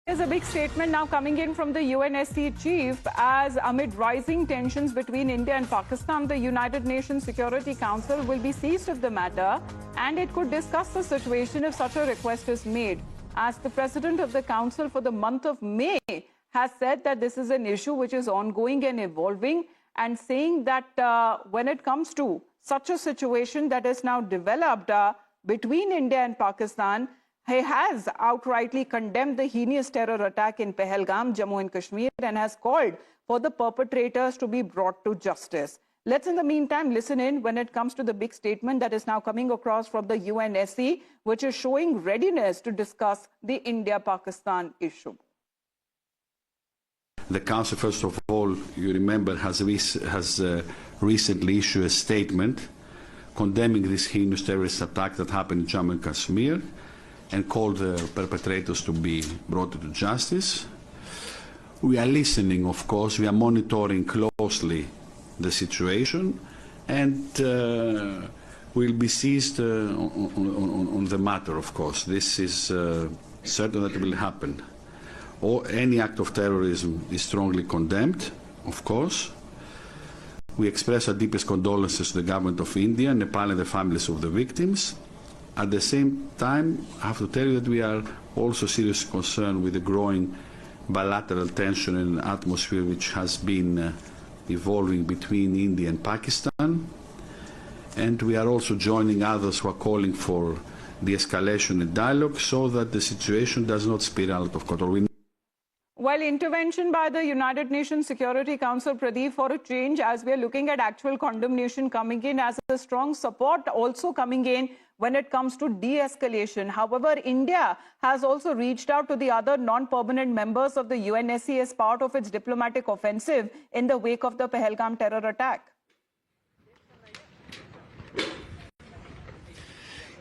There's a big statement now coming in from the UNSC chief as amid rising tensions between India and Pakistan, the United Nations Security Council will be seized of the matter and it could discuss the situation if such a request is made. As the president of the council for the month of May has said that this is an issue which is ongoing and evolving, and saying that when it comes to such a situation that is now developed between India and Pakistan, he has outrightly condemned the heinous terror attack in Pahalgam, Jammu and Kashmir, and has called for the perpetrators to be brought to justice. Let's in the meantime listen in when it comes to the big statement that is now coming across from the UNSC, which is showing readiness to discuss the India-Pakistan issue. The Council, first of all, you remember, has recently issued a statement condemning this heinous terrorist attack that happened in Jammu and Kashmir, and called the perpetrators to be brought to justice. We are listening, of course, we are monitoring closely the situation, and we'll be seized on the matter, of course. This is certain that it will happen. Any act of terrorism is strongly condemned, of course. We express our deepest condolences to the government of India, Nepal, and the families of the victims. At the same time, I have to tell you that we are also seriously concerned with the growing bilateral tension and atmosphere which has been evolving between India and Pakistan. And we are also joining others who are calling for de-escalation and dialogue so that the situation does not spiral out of control. While intervention by the United Nations Security Council, Pradeep, for a change, as we are looking at actual condemnation coming in, as a strong support also coming in when it comes to de-escalation. However, India has also reached out to the other non-permanent members of the UNSC as part of its diplomatic offensive in the wake of the Pahalgam terror attack.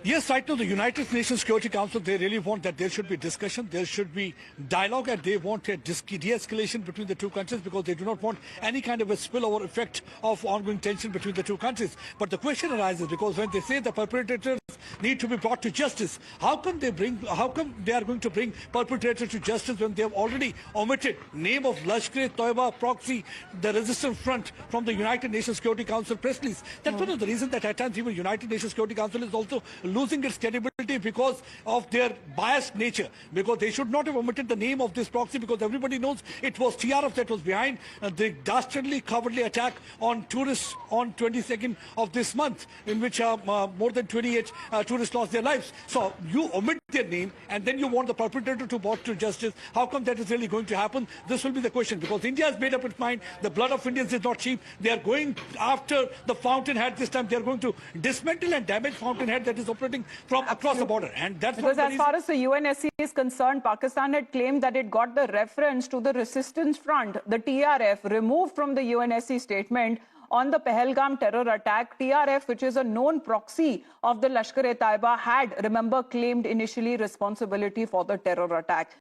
Yes, right now the United Nations Security Council, they really want that there should be discussion, there should be dialogue, and they want a de-escalation between the two countries because they do not want any kind of a spillover effect of ongoing tension between the two countries. But the question arises because when they say the perpetrators need to be brought to justice, how come they are going to bring perpetrators to justice when they have already omitted name of Lashkar-e-Toiba proxy, the resistance front from the United Nations Security Council press release? That's one of the reasons that at times even United Nations Security Council is also losing its credibility because of their biased nature, because they should not have omitted the name of this proxy, because everybody knows it was TRF that was behind the dastardly, cowardly attack on tourists on 22nd of this month, in which more than 28 tourists lost their lives. So you omit their name and then you want the perpetrator to be brought to justice. How come that is really going to happen? This will be the question, because India has made up its mind. The blood of Indians is not cheap. They are going after the fountainhead this time. They are going to dismantle and damage fountainhead that is operating from across the border. And that's because as far as the UNSC is concerned, Pakistan had claimed that it got the reference to the resistance front, the TRF, removed from the UNSC statement on the Pahalgam terror attack. TRF, which is a known proxy of the Lashkar-e-Taiba, had, remember, claimed initially responsibility for the terror attack.